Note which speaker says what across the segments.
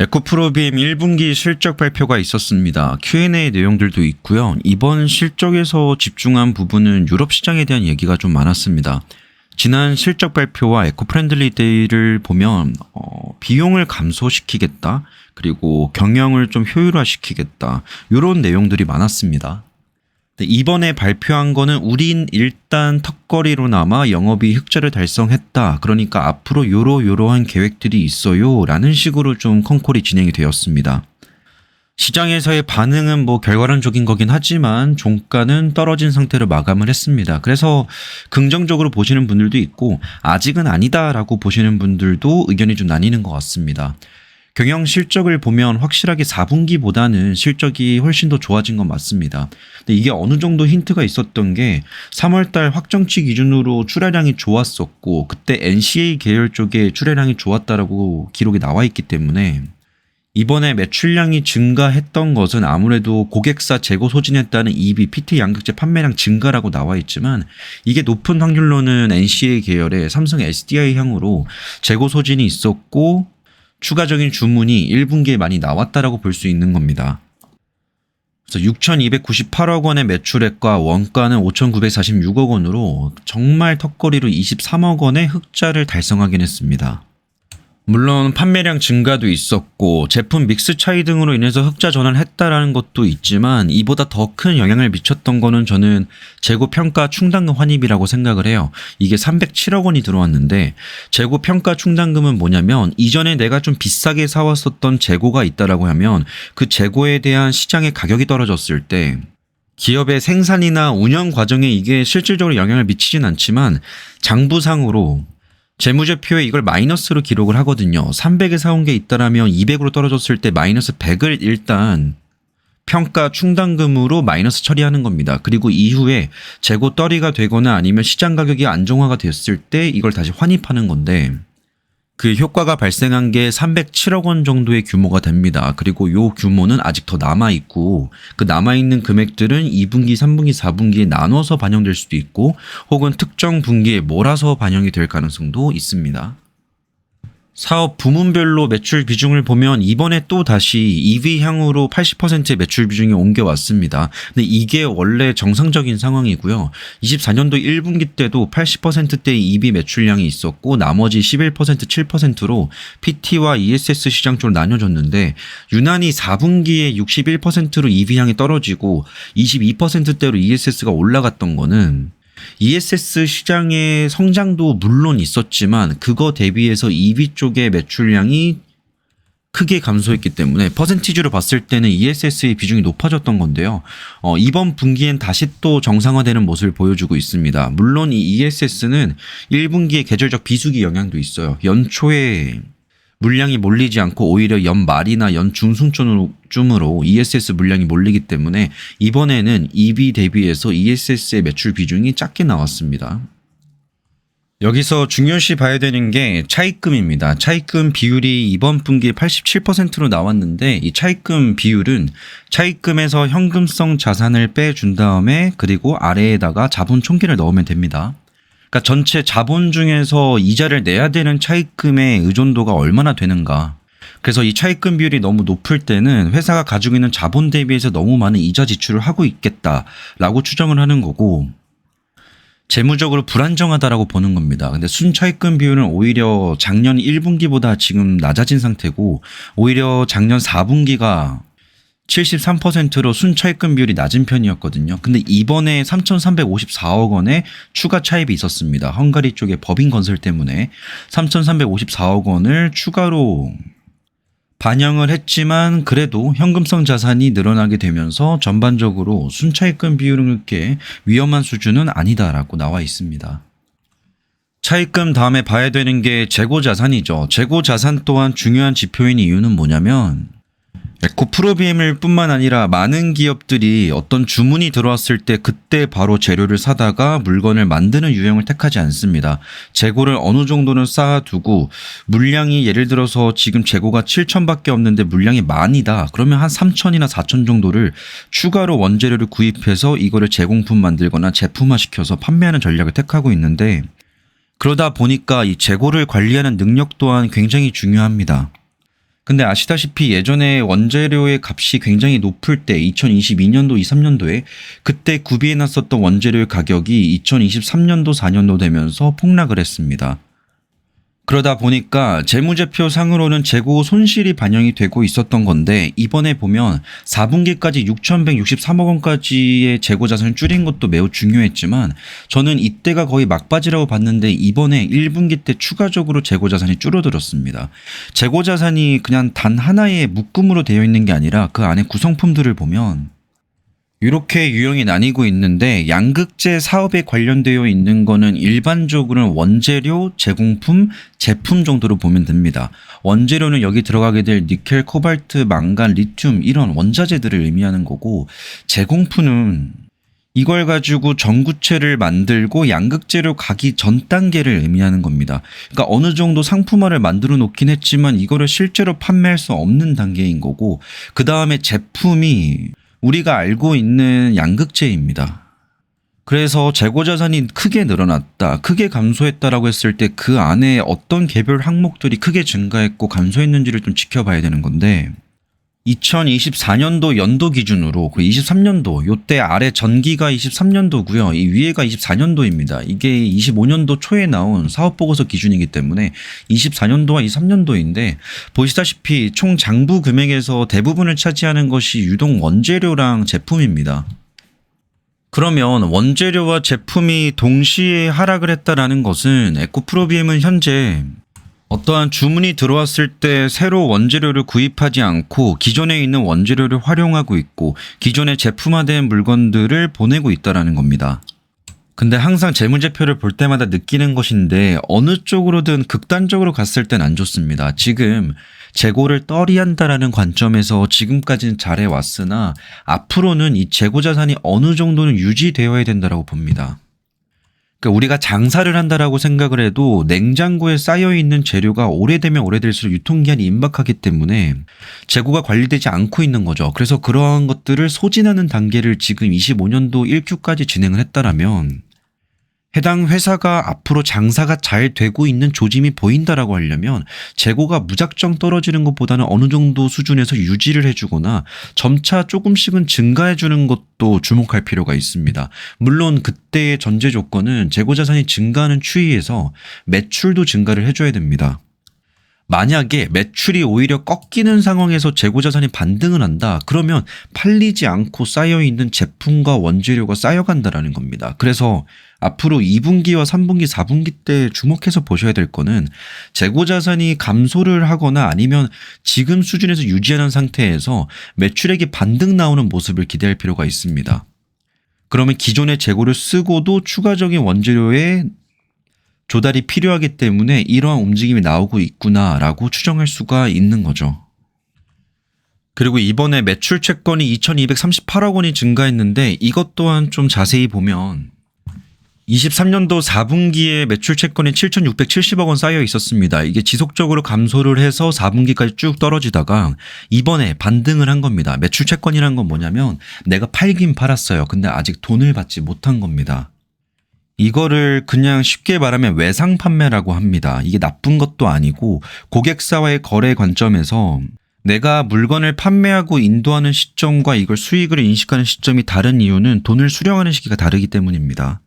Speaker 1: 에코프로비엠 1분기 실적 발표가 있었습니다. Q&A 내용들도 있고요. 이번 실적에서 집중한 부분은 유럽 시장에 대한 얘기가 좀 많았습니다. 지난 실적 발표와 에코프렌들리 데이를 보면 비용을 감소시키겠다, 그리고 경영을 좀 효율화시키겠다, 이런 내용들이 많았습니다. 이번에 발표한 거는 우린 일단 턱걸이로나마 영업이 흑자를 달성했다, 그러니까 앞으로 요러한 계획들이 있어요 라는 식으로 좀 컨콜이 진행이 되었습니다. 시장에서의 반응은 결과론적인 거긴 하지만 종가는 떨어진 상태로 마감을 했습니다. 그래서 긍정적으로 보시는 분들도 있고 아직은 아니다 라고 보시는 분들도 의견이 좀 나뉘는 것 같습니다. 경영 실적을 보면 확실하게 4분기보다는 실적이 훨씬 더 좋아진 건 맞습니다. 근데 이게 어느 정도 힌트가 있었던 게 3월달 확정치 기준으로 출하량이 좋았었고, 그때 NCA 계열 쪽에 출하량이 좋았다라고 기록이 나와 있기 때문에 이번에 매출량이 증가했던 것은 아무래도 고객사 재고 소진에 따른 EV, PT 양극재 판매량 증가라고 나와 있지만, 이게 높은 확률로는 NCA 계열의 삼성 SDI 향으로 재고 소진이 있었고 추가적인 주문이 1분기에 많이 나왔다라고 볼 수 있는 겁니다. 그래서 6,298억 원의 매출액과 원가는 5,946억 원으로 정말 턱걸이로 23억 원의 흑자를 달성하긴 했습니다. 물론 판매량 증가도 있었고 제품 믹스 차이 등으로 인해서 흑자 전환을 했다라는 것도 있지만, 이보다 더 큰 영향을 미쳤던 거는 저는 재고 평가 충당금 환입이라고 생각을 해요. 이게 307억 원이 들어왔는데, 재고 평가 충당금은 뭐냐면 이전에 내가 좀 비싸게 사왔었던 재고가 있다라고 하면 그 재고에 대한 시장의 가격이 떨어졌을 때 기업의 생산이나 운영 과정에 이게 실질적으로 영향을 미치진 않지만 장부상으로 재무제표에 이걸 마이너스로 기록을 하거든요. 300에 사온 게 있다라면 200으로 떨어졌을 때 마이너스 100을 일단 평가 충당금으로 마이너스 처리하는 겁니다. 그리고 이후에 재고 떨이가 되거나 아니면 시장 가격이 안정화가 됐을 때 이걸 다시 환입하는 건데, 그 효과가 발생한 게 307억 원 정도의 규모가 됩니다. 그리고 요 규모는 아직 더 남아있고, 그 남아있는 금액들은 2분기, 3분기, 4분기에 나눠서 반영될 수도 있고 혹은 특정 분기에 몰아서 반영이 될 가능성도 있습니다. 사업 부문별로 매출 비중을 보면 이번에 또 다시 EV 향으로 80%의 매출 비중이 옮겨왔습니다. 근데 이게 원래 정상적인 상황이고요. 24년도 1분기 때도 80%대의 EV 매출량이 있었고 나머지 11%, 7%로 PT와 ESS 시장 쪽으로 나뉘어졌는데, 유난히 4분기에 61%로 EV 향이 떨어지고 22%대로 ESS가 올라갔던 거는 ESS 시장의 성장도 물론 있었지만 그거 대비해서 EV 쪽의 매출량이 크게 감소했기 때문에 퍼센티지로 봤을 때는 ESS의 비중이 높아졌던 건데요. 이번 분기엔 다시 또 정상화되는 모습을 보여주고 있습니다. 물론 이 ESS는 1분기에 계절적 비수기 영향도 있어요. 연초에 물량이 몰리지 않고 오히려 연말이나 연중순쯤으로 ESS 물량이 몰리기 때문에 이번에는 EV 대비해서 ESS의 매출 비중이 작게 나왔습니다. 여기서 중요시 봐야 되는 게 차입금입니다. 차입금 비율이 이번 분기에 87%로 나왔는데, 이 차입금 비율은 차입금에서 현금성 자산을 빼준 다음에 그리고 아래에다가 자본 총계를 넣으면 됩니다. 그러니까 전체 자본 중에서 이자를 내야 되는 차입금의 의존도가 얼마나 되는가. 그래서 이 차입금 비율이 너무 높을 때는 회사가 가지고 있는 자본 대비해서 너무 많은 이자 지출을 하고 있겠다라고 추정을 하는 거고, 재무적으로 불안정하다라고 보는 겁니다. 근데 순차입금 비율은 오히려 작년 1분기보다 지금 낮아진 상태고, 오히려 작년 4분기가 73%로 순차입금 비율이 낮은 편이었거든요. 근데 이번에 3,354억 원의 추가 차입이 있었습니다. 헝가리 쪽의 법인 건설 때문에 3,354억 원을 추가로 반영을 했지만 그래도 현금성 자산이 늘어나게 되면서 전반적으로 순차입금 비율은 그렇게 위험한 수준은 아니다라고 나와 있습니다. 차입금 다음에 봐야 되는 게 재고자산이죠. 재고자산 또한 중요한 지표인 이유는 뭐냐면, 에코프로비엠을 뿐만 아니라 많은 기업들이 어떤 주문이 들어왔을 때 그때 바로 재료를 사다가 물건을 만드는 유형을 택하지 않습니다. 재고를 어느 정도는 쌓아두고, 물량이 예를 들어서 지금 재고가 7,000밖에 없는데 물량이 만이다. 그러면 한 3,000이나 4,000 정도를 추가로 원재료를 구입해서 이거를 제공품 만들거나 제품화시켜서 판매하는 전략을 택하고 있는데, 그러다 보니까 이 재고를 관리하는 능력 또한 굉장히 중요합니다. 근데 아시다시피 예전에 원재료의 값이 굉장히 높을 때 2022년도, 23년도에 그때 구비해놨었던 원재료의 가격이 2023년도, 4년도 되면서 폭락을 했습니다. 그러다 보니까 재무제표 상으로는 재고 손실이 반영이 되고 있었던 건데 이번에 보면 4분기까지 6,163억 원까지의 재고 자산을 줄인 것도 매우 중요했지만 저는 이때가 거의 막바지라고 봤는데 이번에 1분기 때 추가적으로 재고 자산이 줄어들었습니다. 재고 자산이 그냥 단 하나의 묶음으로 되어 있는 게 아니라 그 안에 구성품들을 보면 이렇게 유형이 나뉘고 있는데 양극재 사업에 관련되어 있는 거는 일반적으로는 원재료, 제공품, 제품 정도로 보면 됩니다. 원재료는 여기 들어가게 될 니켈, 코발트, 망간, 리튬 이런 원자재들을 의미하는 거고 제공품은 이걸 가지고 전구체를 만들고 양극재로 가기 전 단계를 의미하는 겁니다. 그러니까 어느 정도 상품화를 만들어 놓긴 했지만 이거를 실제로 판매할 수 없는 단계인 거고 그 다음에 제품이 우리가 알고 있는 양극재입니다. 그래서 재고 자산이 크게 늘어났다, 크게 감소했다라고 했을 때 그 안에 어떤 개별 항목들이 크게 증가했고 감소했는지를 좀 지켜봐야 되는 건데 2024년도 연도 기준으로 그 23년도 요때 아래 전기가 23년도고요. 이 위에가 24년도입니다. 이게 25년도 초에 나온 사업보고서 기준이기 때문에 24년도와 23년도인데 보시다시피 총 장부 금액에서 대부분을 차지하는 것이 유독 원재료랑 제품입니다. 그러면 원재료와 제품이 동시에 하락을 했다라는 것은 에코프로비엠은 현재 어떠한 주문이 들어왔을 때 새로 원재료를 구입하지 않고 기존에 있는 원재료를 활용하고 있고 기존에 제품화된 물건들을 보내고 있다는 겁니다. 근데 항상 재무제표를 볼 때마다 느끼는 것인데 어느 쪽으로든 극단적으로 갔을 땐 안 좋습니다. 지금 재고를 떨이한다라는 관점에서 지금까지는 잘해왔으나 앞으로는 이 재고 자산이 어느 정도는 유지되어야 된다고 봅니다. 그러니까 우리가 장사를 한다라고 생각을 해도 냉장고에 쌓여있는 재료가 오래되면 오래될수록 유통기한이 임박하기 때문에 재고가 관리되지 않고 있는 거죠. 그래서 그러한 것들을 소진하는 단계를 지금 25년도 1Q까지 진행을 했다라면 해당 회사가 앞으로 장사가 잘 되고 있는 조짐이 보인다라고 하려면 재고가 무작정 떨어지는 것보다는 어느 정도 수준에서 유지를 해주거나 점차 조금씩은 증가해주는 것도 주목할 필요가 있습니다. 물론 그때의 전제 조건은 재고 자산이 증가하는 추이에서 매출도 증가를 해줘야 됩니다. 만약에 매출이 오히려 꺾이는 상황에서 재고 자산이 반등을 한다. 그러면 팔리지 않고 쌓여있는 제품과 원재료가 쌓여간다라는 겁니다. 그래서 앞으로 2분기와 3분기, 4분기 때 주목해서 보셔야 될 거는 재고 자산이 감소를 하거나 아니면 지금 수준에서 유지하는 상태에서 매출액이 반등 나오는 모습을 기대할 필요가 있습니다. 그러면 기존의 재고를 쓰고도 추가적인 원재료의 조달이 필요하기 때문에 이러한 움직임이 나오고 있구나라고 추정할 수가 있는 거죠. 그리고 이번에 매출 채권이 2,238억 원이 증가했는데 이것 또한 좀 자세히 보면 23년도 4분기에 매출 채권이 7,670억 원 쌓여 있었습니다. 이게 지속적으로 감소를 해서 4분기까지 쭉 떨어지다가 이번에 반등을 한 겁니다. 매출 채권이란 건 뭐냐면 내가 팔긴 팔았어요. 근데 아직 돈을 받지 못한 겁니다. 이거를 그냥 쉽게 말하면 외상 판매라고 합니다. 이게 나쁜 것도 아니고 고객사와의 거래 관점에서 내가 물건을 판매하고 인도하는 시점과 이걸 수익을 인식하는 시점이 다른 이유는 돈을 수령하는 시기가 다르기 때문입니다.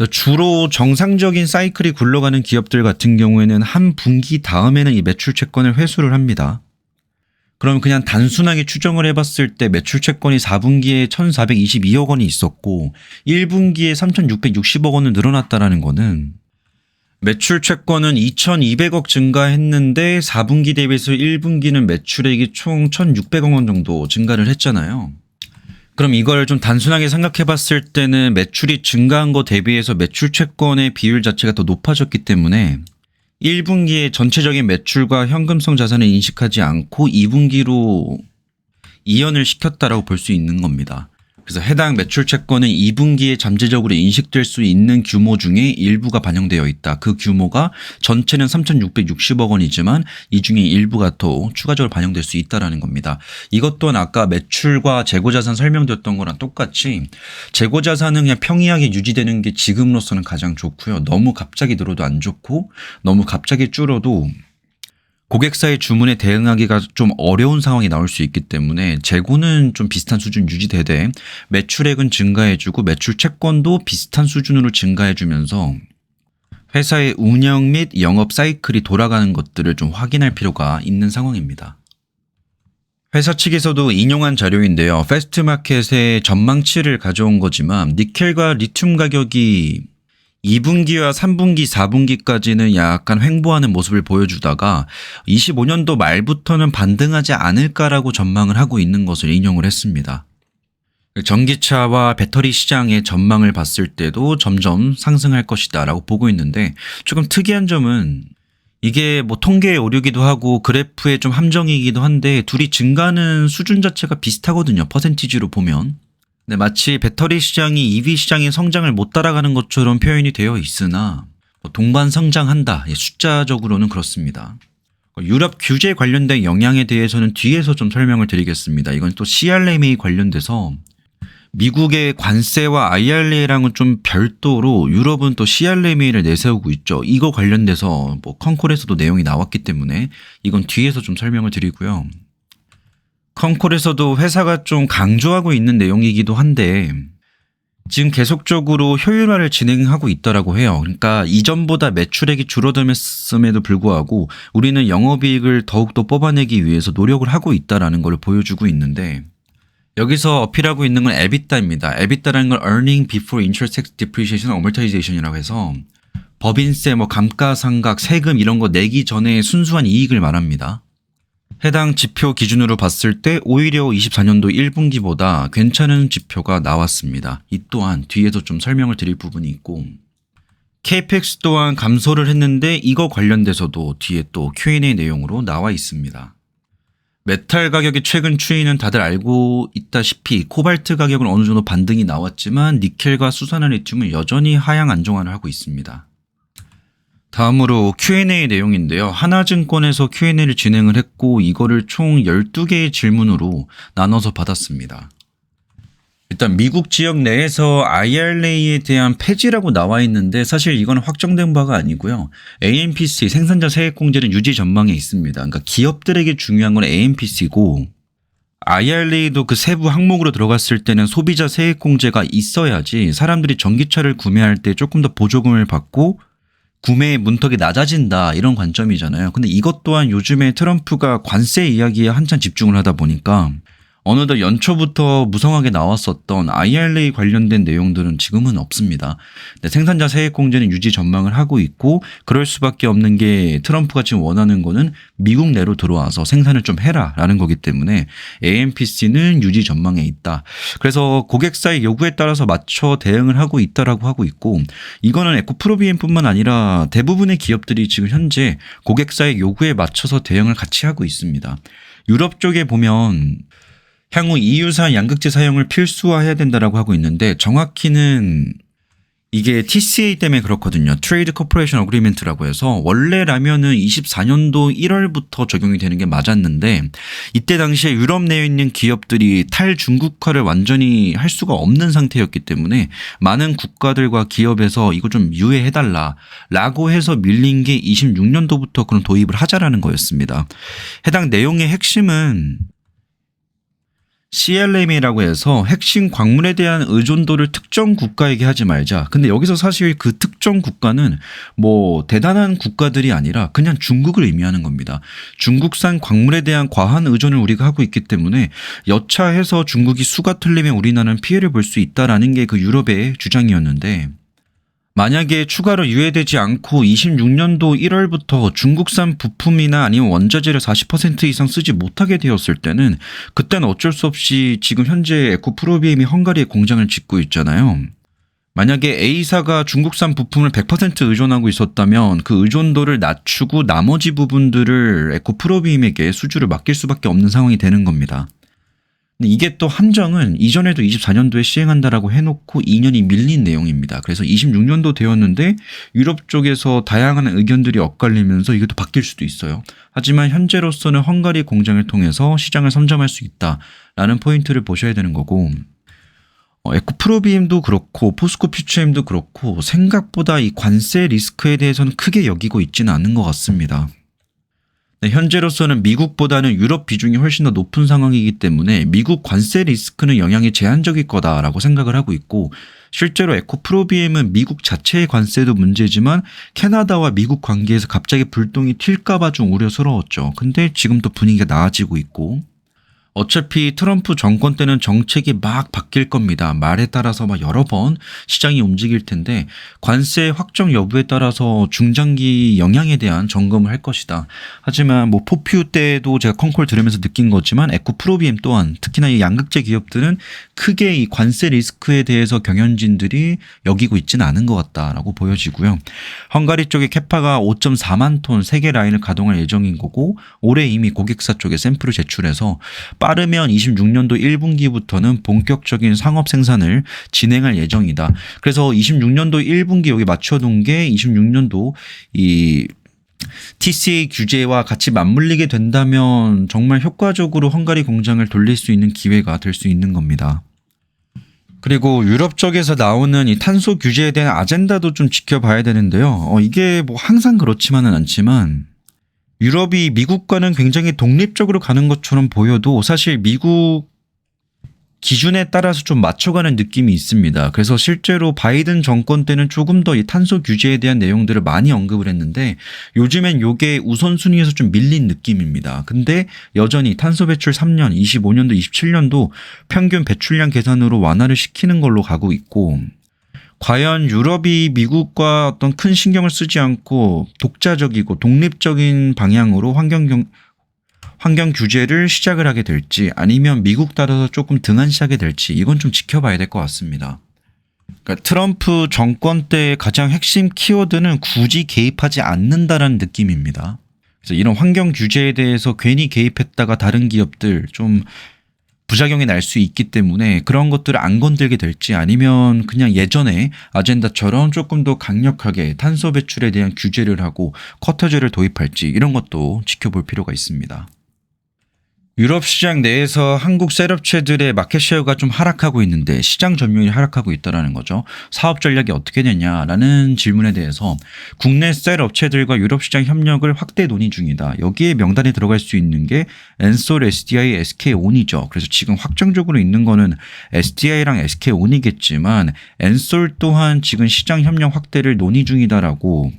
Speaker 1: 주로 정상적인 사이클이 굴러가는 기업들 같은 경우에는 한 분기 다음에는 이 매출 채권을 회수를 합니다. 그럼 그냥 단순하게 추정을 해봤을 때 매출 채권이 4분기에 1,422억 원이 있었고 1분기에 3,660억 원을 늘어났다라는 거는 매출 채권은 2,200억 증가했는데 4분기 대비해서 1분기는 매출액이 총 1,600억 원 정도 증가를 했잖아요. 그럼 이걸 좀 단순하게 생각해 봤을 때는 매출이 증가한 거 대비해서 매출 채권의 비율 자체가 더 높아졌기 때문에 1분기에 전체적인 매출과 현금성 자산을 인식하지 않고 2분기로 이연을 시켰다라고 볼 수 있는 겁니다. 그래서 해당 매출 채권은 2분기에 잠재적으로 인식될 수 있는 규모 중에 일부가 반영되어 있다. 그 규모가 전체는 3,660억 원이지만 이 중에 일부가 더 추가적으로 반영될 수 있다는 겁니다. 이것 또한 아까 매출과 재고자산 설명드렸던 거랑 똑같이 재고자산은 그냥 평이하게 유지되는 게 지금으로서는 가장 좋고요. 너무 갑자기 늘어도 안 좋고 너무 갑자기 줄어도 고객사의 주문에 대응하기가 좀 어려운 상황이 나올 수 있기 때문에 재고는 좀 비슷한 수준 유지되되 매출액은 증가해주고 매출 채권도 비슷한 수준으로 증가해주면서 회사의 운영 및 영업 사이클이 돌아가는 것들을 좀 확인할 필요가 있는 상황입니다. 회사 측에서도 인용한 자료인데요. 패스트마켓의 전망치를 가져온 거지만 니켈과 리튬 가격이 2분기와 3분기, 4분기까지는 약간 횡보하는 모습을 보여주다가 25년도 말부터는 반등하지 않을까라고 전망을 하고 있는 것을 인용을 했습니다. 전기차와 배터리 시장의 전망을 봤을 때도 점점 상승할 것이다 라고 보고 있는데 조금 특이한 점은 이게 뭐 통계의 오류기도 하고 그래프의 좀 함정이기도 한데 둘이 증가하는 수준 자체가 비슷하거든요. 퍼센티지로 보면. 네, 마치 배터리 시장이 EV 시장의 성장을 못 따라가는 것처럼 표현이 되어 있으나 동반 성장한다. 숫자적으로는 그렇습니다. 유럽 규제 관련된 영향에 대해서는 뒤에서 좀 설명을 드리겠습니다. 이건 또 CRMA 관련돼서 미국의 관세와 IRA랑은 좀 별도로 유럽은 또 CRMA를 내세우고 있죠. 이거 관련돼서 뭐 컨콜에서도 내용이 나왔기 때문에 이건 뒤에서 좀 설명을 드리고요. 컨콜에서도 회사가 좀 강조하고 있는 내용이기도 한데 지금 계속적으로 효율화를 진행하고 있더라고 해요. 그러니까 이전보다 매출액이 줄어들었음에도 불구하고 우리는 영업이익을 더욱더 뽑아내기 위해서 노력을 하고 있다는 걸 보여주고 있는데 여기서 어필하고 있는 건 EBITDA입니다. EBITDA라는 걸 Earning Before Interest, Tax, Depreciation, Amortization이라고 해서 법인세, 뭐 감가상각, 세금 이런 거 내기 전에 순수한 이익을 말합니다. 해당 지표 기준으로 봤을 때 오히려 24년도 1분기보다 괜찮은 지표가 나왔습니다. 이 또한 뒤에서 좀 설명을 드릴 부분이 있고 CAPEX 또한 감소를 했는데 이거 관련돼서도 뒤에 또 Q&A 내용으로 나와 있습니다. 메탈 가격의 최근 추이는 다들 알고 있다시피 코발트 가격은 어느 정도 반등이 나왔지만 니켈과 수산화 리튬은 여전히 하향 안정화를 하고 있습니다. 다음으로 Q&A 내용인데요. 하나증권에서 Q&A를 진행을 했고 이거를 총 12개의 질문으로 나눠서 받았습니다. 일단 미국 지역 내에서 IRA에 대한 폐지라고 나와 있는데 사실 이건 확정된 바가 아니고요. AMPC 생산자 세액공제는 유지 전망에 있습니다. 그러니까 기업들에게 중요한 건 AMPC고 IRA도 그 세부 항목으로 들어갔을 때는 소비자 세액공제가 있어야지 사람들이 전기차를 구매할 때 조금 더 보조금을 받고 구매의 문턱이 낮아진다 이런 관점이잖아요. 근데 이것 또한 요즘에 트럼프가 관세 이야기에 한참 집중을 하다 보니까 어느덧 연초부터 무성하게 나왔었던 IRA 관련된 내용들은 지금은 없습니다. 생산자 세액공제는 유지 전망을 하고 있고 그럴 수밖에 없는 게 트럼프가 지금 원하는 거는 미국 내로 들어와서 생산을 좀 해라라는 거기 때문에 AMPC는 유지 전망에 있다. 그래서 고객사의 요구에 따라서 맞춰 대응을 하고 있다라고 하고 있고 이거는 에코프로비엠뿐만 아니라 대부분의 기업들이 지금 현재 고객사의 요구에 맞춰서 대응을 같이 하고 있습니다. 유럽 쪽에 보면 향후 EU산 양극재 사용을 필수화해야 된다라고 하고 있는데 정확히는 이게 TCA 때문에 그렇거든요. Trade Cooperation Agreement라고 해서 원래라면은 24년도 1월부터 적용이 되는 게 맞았는데 이때 당시에 유럽 내에 있는 기업들이 탈중국화를 완전히 할 수가 없는 상태였기 때문에 많은 국가들과 기업에서 이거 좀 유예해달라라고 해서 밀린 게 26년도부터 그런 도입을 하자라는 거였습니다. 해당 내용의 핵심은 CLM이라고 해서 핵심 광물에 대한 의존도를 특정 국가에게 하지 말자. 근데 여기서 사실 그 특정 국가는 뭐 대단한 국가들이 아니라 그냥 중국을 의미하는 겁니다. 중국산 광물에 대한 과한 의존을 우리가 하고 있기 때문에 여차해서 중국이 수가 틀리면 우리나라는 피해를 볼 수 있다라는 게 그 유럽의 주장이었는데 만약에 추가로 유예되지 않고 26년도 1월부터 중국산 부품이나 아니면 원자재를 40% 이상 쓰지 못하게 되었을 때는 그때는 어쩔 수 없이 지금 현재 에코프로비엠이 헝가리에 공장을 짓고 있잖아요. 만약에 A사가 중국산 부품을 100% 의존하고 있었다면 그 의존도를 낮추고 나머지 부분들을 에코프로비엠에게 수주를 맡길 수밖에 없는 상황이 되는 겁니다. 근데 이게 또 함정은 이전에도 24년도에 시행한다라고 해놓고 2년이 밀린 내용입니다. 그래서 26년도 되었는데 유럽 쪽에서 다양한 의견들이 엇갈리면서 이게 또 바뀔 수도 있어요. 하지만 현재로서는 헝가리 공장을 통해서 시장을 선점할 수 있다라는 포인트를 보셔야 되는 거고 에코프로비엠도 그렇고 포스코 퓨처엠도 그렇고 생각보다 이 관세 리스크에 대해서는 크게 여기고 있지는 않은 것 같습니다. 네, 현재로서는 미국보다는 유럽 비중이 훨씬 더 높은 상황이기 때문에 미국 관세 리스크는 영향이 제한적일 거다라고 생각을 하고 있고, 실제로 에코프로비엠은 미국 자체의 관세도 문제지만 캐나다와 미국 관계에서 갑자기 불똥이 튈까봐 좀 우려스러웠죠. 근데 지금 또 분위기가 나아지고 있고, 어차피 트럼프 정권 때는 정책이 막 바뀔 겁니다. 말에 따라서 막 여러 번 시장이 움직일 텐데 관세 확정 여부에 따라서 중장기 영향에 대한 점검을 할 것이다. 하지만 뭐 포퓨 때도 제가 컨콜 들으면서 느낀 거지만 에코프로비엠 또한 특히나 이 양극재 기업들은 크게 이 관세 리스크에 대해서 경영진들이 여기고 있지는 않은 것 같다라고 보여지고요. 헝가리 쪽에 캐파가 5.4만 톤 3개 라인을 가동할 예정인 거고, 올해 이미 고객사 쪽에 샘플을 제출해서 빠르면 26년도 1분기부터는 본격적인 상업 생산을 진행할 예정이다. 그래서 26년도 1분기 여기 맞춰둔 게 26년도 이 TCA 규제와 같이 맞물리게 된다면 정말 효과적으로 헝가리 공장을 돌릴 수 있는 기회가 될 수 있는 겁니다. 그리고 유럽 쪽에서 나오는 이 탄소 규제에 대한 아젠다도 좀 지켜봐야 되는데요. 이게 뭐 항상 그렇지만은 않지만 유럽이 미국과는 굉장히 독립적으로 가는 것처럼 보여도 사실 미국 기준에 따라서 좀 맞춰가는 느낌이 있습니다. 그래서 실제로 바이든 정권 때는 조금 더 이 탄소 규제에 대한 내용들을 많이 언급을 했는데 요즘엔 요게 우선순위에서 좀 밀린 느낌입니다. 근데 여전히 탄소 배출 3년, 25년도, 27년도 평균 배출량 계산으로 완화를 시키는 걸로 가고 있고, 과연 유럽이 미국과 어떤 큰 신경을 쓰지 않고 독자적이고 독립적인 방향으로 환경 규제를 시작을 하게 될지, 아니면 미국 따라서 조금 등한시하게 될지, 이건 좀 지켜봐야 될 것 같습니다. 그러니까 트럼프 정권 때의 가장 핵심 키워드는 굳이 개입하지 않는다라는 느낌입니다. 그래서 이런 환경 규제에 대해서 괜히 개입했다가 다른 기업들 좀 부작용이 날 수 있기 때문에 그런 것들을 안 건들게 될지, 아니면 그냥 예전에 아젠다처럼 조금 더 강력하게 탄소 배출에 대한 규제를 하고 쿼터제를 도입할지, 이런 것도 지켜볼 필요가 있습니다. 유럽 시장 내에서 한국 셋업체들의 마켓쉐어가 좀 하락하고 있는데 시장 점유율이 하락하고 있다는 거죠. 사업 전략이 어떻게 되냐라는 질문에 대해서 국내 셋업체들과 유럽 시장 협력을 확대 논의 중이다. 여기에 명단에 들어갈 수 있는 게 엔솔, SDI, SK온이죠. 그래서 지금 확정적으로 있는 거는 SDI랑 SK온이겠지만 엔솔 또한 지금 시장 협력 확대를 논의 중이다라고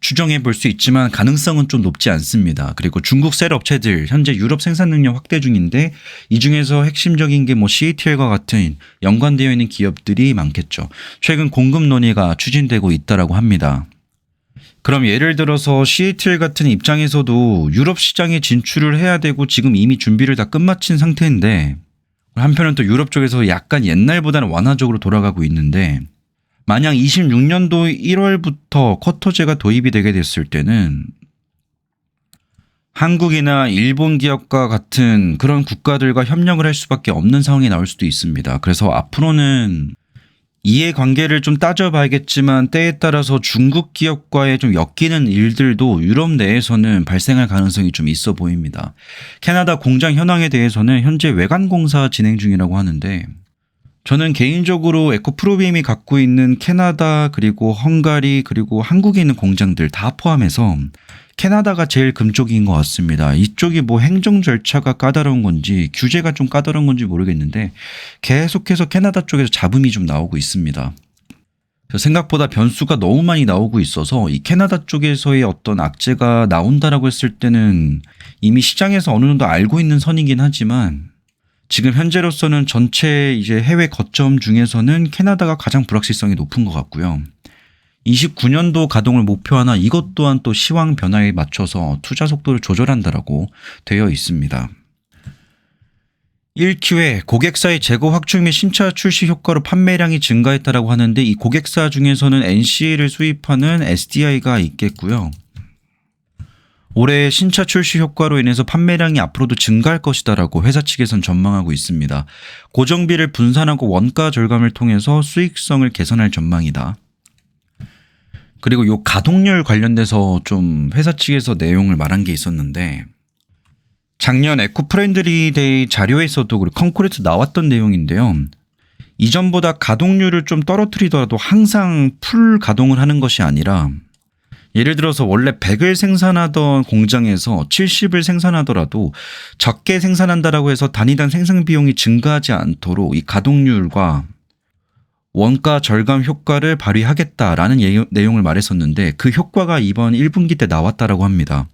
Speaker 1: 추정해 볼 수 있지만 가능성은 좀 높지 않습니다. 그리고 중국 셀 업체들 현재 유럽 생산 능력 확대 중인데 이 중에서 핵심적인 게 뭐 CATL과 같은 연관되어 있는 기업들이 많겠죠. 최근 공급 논의가 추진되고 있다라고 합니다. 그럼 예를 들어서 CATL 같은 입장에서도 유럽 시장에 진출을 해야 되고 지금 이미 준비를 다 끝마친 상태인데, 한편은 또 유럽 쪽에서 약간 옛날보다는 완화적으로 돌아가고 있는데, 만약 26년도 1월부터 쿼터제가 도입이 되게 됐을 때는 한국이나 일본 기업과 같은 그런 국가들과 협력을 할 수밖에 없는 상황이 나올 수도 있습니다. 그래서 앞으로는 이해관계를 좀 따져봐야겠지만 때에 따라서 중국 기업과의 좀 엮이는 일들도 유럽 내에서는 발생할 가능성이 좀 있어 보입니다. 캐나다 공장 현황에 대해서는 현재 외관공사 진행 중이라고 하는데, 저는 개인적으로 에코프로비엠이 갖고 있는 캐나다 그리고 헝가리 그리고 한국에 있는 공장들 다 포함해서 캐나다가 제일 금쪽인 것 같습니다. 이쪽이 뭐 행정 절차가 까다로운 건지 규제가 좀 까다로운 건지 모르겠는데 계속해서 캐나다 쪽에서 잡음이 좀 나오고 있습니다. 생각보다 변수가 너무 많이 나오고 있어서 이 캐나다 쪽에서의 어떤 악재가 나온다라고 했을 때는 이미 시장에서 어느 정도 알고 있는 선이긴 하지만 지금 현재로서는 전체 이제 해외 거점 중에서는 캐나다가 가장 불확실성이 높은 것 같고요. 29년도 가동을 목표하나 이것 또한 또 시황 변화에 맞춰서 투자 속도를 조절한다라고 되어 있습니다. 1Q에 고객사의 재고 확충 및 신차 출시 효과로 판매량이 증가했다라고 하는데, 이 고객사 중에서는 NCA를 수입하는 SDI가 있겠고요. 올해 신차 출시 효과로 인해서 판매량이 앞으로도 증가할 것이다라고 회사 측에선 전망하고 있습니다. 고정비를 분산하고 원가 절감을 통해서 수익성을 개선할 전망이다. 그리고 요 가동률 관련돼서 좀 회사 측에서 내용을 말한 게 있었는데, 작년 에코프렌들리 데이 자료에서도 그리고 컨콜에서 나왔던 내용인데요. 이전보다 가동률을 좀 떨어뜨리더라도 항상 풀 가동을 하는 것이 아니라 예를 들어서 원래 100을 생산하던 공장에서 70을 생산하더라도 적게 생산한다라고 해서 단위당 생산 비용이 증가하지 않도록 이 가동률과 원가 절감 효과를 발휘하겠다라는 내용을 말했었는데 그 효과가 이번 1분기 때 나왔다라고 합니다.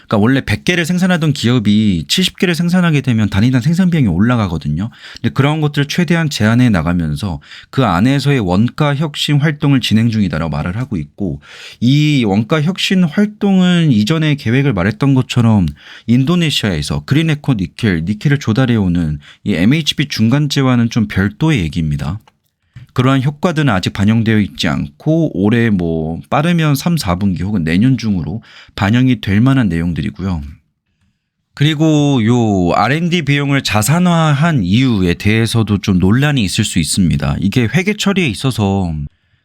Speaker 1: 그러니까 원래 100개를 생산하던 기업이 70개를 생산하게 되면 단위당 생산 비용이 올라가거든요. 근데 그런 것들을 최대한 제한해 나가면서 그 안에서의 원가 혁신 활동을 진행 중이다라고 말을 하고 있고, 이 원가 혁신 활동은 이전에 계획을 말했던 것처럼 인도네시아에서 그린에코 니켈을 조달해오는 이 MHB 중간재와는 좀 별도의 얘기입니다. 그러한 효과들은 아직 반영되어 있지 않고 올해 빠르면 3, 4분기 혹은 내년 중으로 반영이 될 만한 내용들이고요. 그리고 요 R&D 비용을 자산화한 이유에 대해서도 좀 논란이 있을 수 있습니다. 이게 회계 처리에 있어서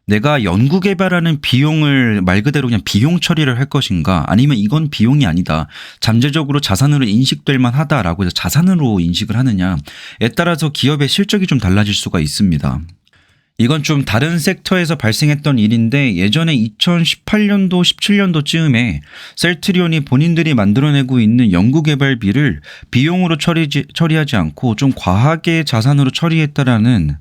Speaker 1: 내가 연구 개발하는 비용을 말 그대로 그냥 비용 처리를 할 것인가, 아니면 이건 비용이 아니다, 잠재적으로 자산으로 인식될 만하다라고 해서 자산으로 인식을 하느냐에 따라서 기업의 실적이 좀 달라질 수가 있습니다. 이건 좀 다른 섹터에서 발생했던 일인데, 예전에 2018년도 17년도쯤에 셀트리온이 본인들이 만들어내고 있는 연구개발비를 비용으로 처리하지 않고 좀 과하게 자산으로 처리했다라는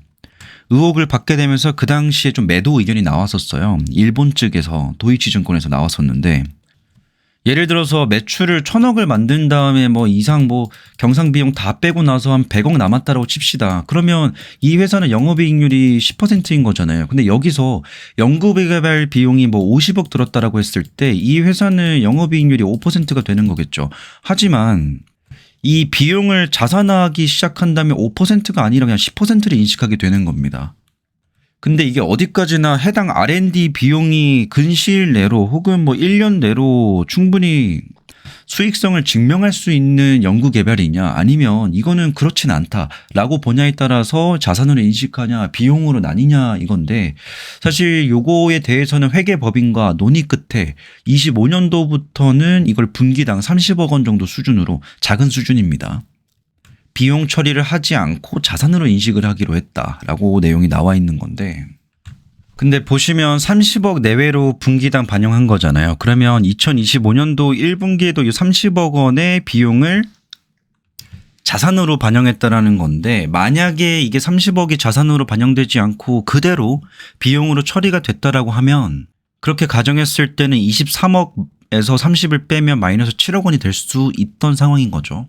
Speaker 1: 의혹을 받게 되면서 그 당시에 좀 매도 의견이 나왔었어요. 일본 측에서 도이치증권에서 나왔었는데, 예를 들어서 매출을 1,000억을 만든 다음에 이상 경상비용 다 빼고 나서 한 100억 남았다라고 칩시다. 그러면 이 회사는 영업이익률이 10%인 거잖아요. 근데 여기서 연구개발 비용이 50억 들었다라고 했을 때 이 회사는 영업이익률이 5%가 되는 거겠죠. 하지만 이 비용을 자산화하기 시작한다면 5%가 아니라 그냥 10%를 인식하게 되는 겁니다. 근데 이게 어디까지나 해당 R&D 비용이 근시일 내로 혹은 1년 내로 충분히 수익성을 증명할 수 있는 연구 개발이냐, 아니면 이거는 그렇진 않다라고 보냐에 따라서 자산으로 인식하냐 비용으로 나뉘냐 이건데, 사실 요거에 대해서는 회계법인과 논의 끝에 25년도부터는 이걸 분기당 30억 원 정도 수준으로, 작은 수준입니다, 비용 처리를 하지 않고 자산으로 인식을 하기로 했다라고 내용이 나와 있는 건데, 근데 보시면 30억 내외로 분기당 반영한 거잖아요. 그러면 2025년도 1분기에도 이 30억 원의 비용을 자산으로 반영했다라는 건데, 만약에 이게 30억이 자산으로 반영되지 않고 그대로 비용으로 처리가 됐다라고 하면, 그렇게 가정했을 때는 23억에서 30을 빼면 마이너스 7억 원이 될 수 있던 상황인 거죠.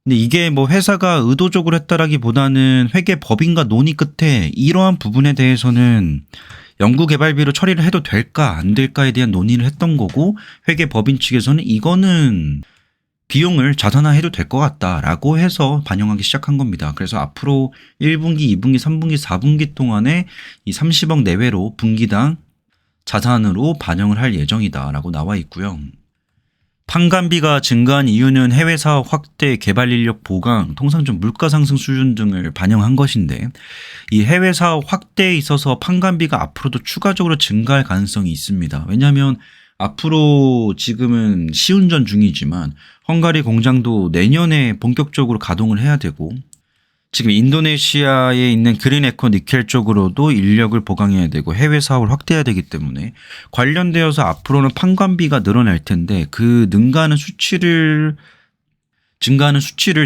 Speaker 1: 근데 이게 회사가 의도적으로 했다라기보다는 회계법인과 논의 끝에 이러한 부분에 대해서는 연구개발비로 처리를 해도 될까 안 될까에 대한 논의를 했던 거고, 회계법인 측에서는 이거는 비용을 자산화해도 될 것 같다라고 해서 반영하기 시작한 겁니다. 그래서 앞으로 1분기, 2분기, 3분기, 4분기 동안에 이 30억 내외로 분기당 자산으로 반영을 할 예정이다라고 나와 있고요. 판관비가 증가한 이유는 해외 사업 확대, 개발 인력 보강, 통상 좀 물가 상승 수준 등을 반영한 것인데, 이 해외 사업 확대에 있어서 판관비가 앞으로도 추가적으로 증가할 가능성이 있습니다. 왜냐하면 앞으로 지금은 시운전 중이지만 헝가리 공장도 내년에 본격적으로 가동을 해야 되고, 지금 인도네시아에 있는 그린에코 니켈 쪽으로도 인력을 보강해야 되고 해외 사업을 확대해야 되기 때문에 관련되어서 앞으로는 판관비가 늘어날 텐데, 그 증가하는 수치를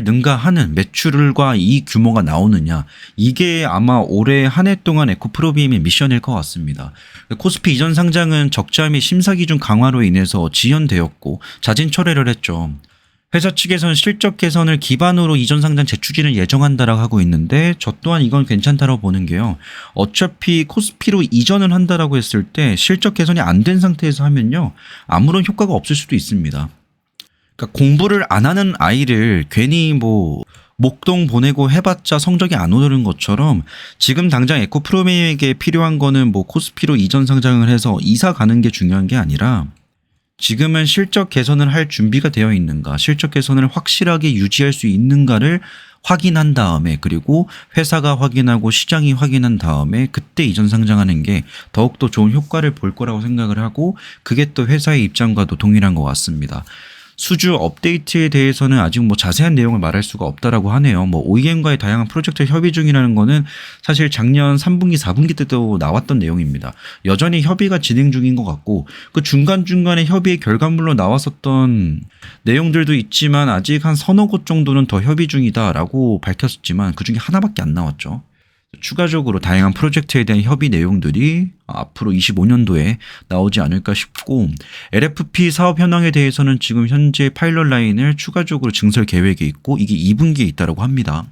Speaker 1: 능가하는 매출과 이 규모가 나오느냐, 이게 아마 올해 한 해 동안 에코프로비엠의 미션일 것 같습니다. 코스피 이전 상장은 적자 및 심사 기준 강화로 인해서 지연되었고 자진 철회를 했죠. 회사 측에서는 실적 개선을 기반으로 이전 상장 재추진을 예정한다라고 하고 있는데, 저 또한 이건 괜찮다라고 보는 게요, 어차피 코스피로 이전을 한다라고 했을 때 실적 개선이 안 된 상태에서 하면요 아무런 효과가 없을 수도 있습니다. 그러니까 공부를 안 하는 아이를 괜히 목동 보내고 해봤자 성적이 안 오르는 것처럼, 지금 당장 에코프로비엠에게 필요한 거는 코스피로 이전 상장을 해서 이사 가는 게 중요한 게 아니라, 지금은 실적 개선을 할 준비가 되어 있는가, 실적 개선을 확실하게 유지할 수 있는가를 확인한 다음에, 그리고 회사가 확인하고 시장이 확인한 다음에 그때 이전 상장하는 게 더욱더 좋은 효과를 볼 거라고 생각을 하고, 그게 또 회사의 입장과도 동일한 것 같습니다. 수주 업데이트에 대해서는 아직 뭐 자세한 내용을 말할 수가 없다라고 하네요. 뭐 OEM과의 다양한 프로젝트 협의 중이라는 거는 사실 작년 3분기, 4분기 때도 나왔던 내용입니다. 여전히 협의가 진행 중인 것 같고 그 중간중간에 협의의 결과물로 나왔었던 내용들도 있지만 아직 한 서너 곳 정도는 더 협의 중이다라고 밝혔었지만 그중에 하나밖에 안 나왔죠. 추가적으로 다양한 프로젝트에 대한 협의 내용들이 앞으로 25년도에 나오지 않을까 싶고 LFP 사업 현황에 대해서는 지금 현재 파일럿 라인을 추가적으로 증설 계획에 있고 이게 2분기에 있다고 합니다.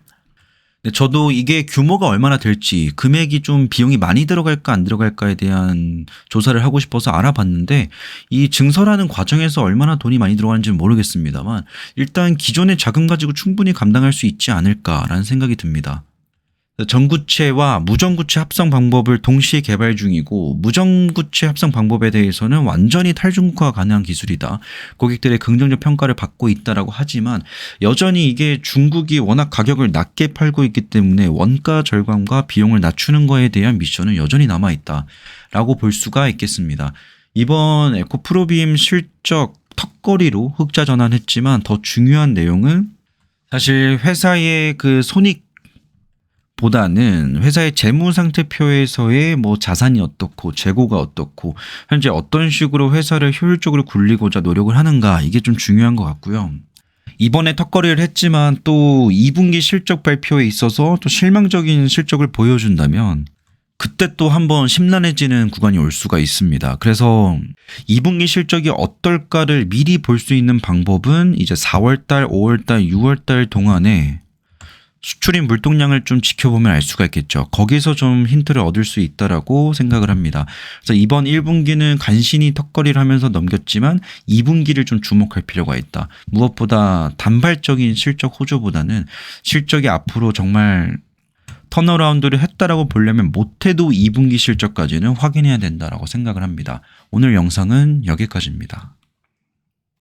Speaker 1: 저도 이게 규모가 얼마나 될지 금액이 좀 비용이 많이 들어갈까 안 들어갈까에 대한 조사를 하고 싶어서 알아봤는데 이 증설하는 과정에서 얼마나 돈이 많이 들어가는지는 모르겠습니다만 일단 기존의 자금 가지고 충분히 감당할 수 있지 않을까라는 생각이 듭니다. 전구체와 무전구체 합성 방법을 동시에 개발 중이고 무전구체 합성 방법에 대해서는 완전히 탈중국화가 가능한 기술이다. 고객들의 긍정적 평가를 받고 있다라고 하지만 여전히 이게 중국이 워낙 가격을 낮게 팔고 있기 때문에 원가 절감과 비용을 낮추는 거에 대한 미션은 여전히 남아있다라고 볼 수가 있겠습니다. 이번 에코프로빔 실적 턱걸이로 흑자 전환했지만 더 중요한 내용은 사실 회사의 그 손익 보다는 회사의 재무상태표에서의 뭐 자산이 어떻고 재고가 어떻고 현재 어떤 식으로 회사를 효율적으로 굴리고자 노력을 하는가 이게 좀 중요한 것 같고요. 이번에 턱걸이를 했지만 또 2분기 실적 발표에 있어서 또 실망적인 실적을 보여준다면 그때 또 한번 심란해지는 구간이 올 수가 있습니다. 그래서 2분기 실적이 어떨까를 미리 볼 수 있는 방법은 이제 4월달, 5월달, 6월달 동안에 수출입 물동량을 좀 지켜보면 알 수가 있겠죠. 거기서 좀 힌트를 얻을 수 있다라고 생각을 합니다. 그래서 이번 1분기는 간신히 턱걸이를 하면서 넘겼지만 2분기를 좀 주목할 필요가 있다. 무엇보다 단발적인 실적 호조보다는 실적이 앞으로 정말 턴어라운드를 했다라고 보려면 못해도 2분기 실적까지는 확인해야 된다라고 생각을 합니다. 오늘 영상은 여기까지입니다.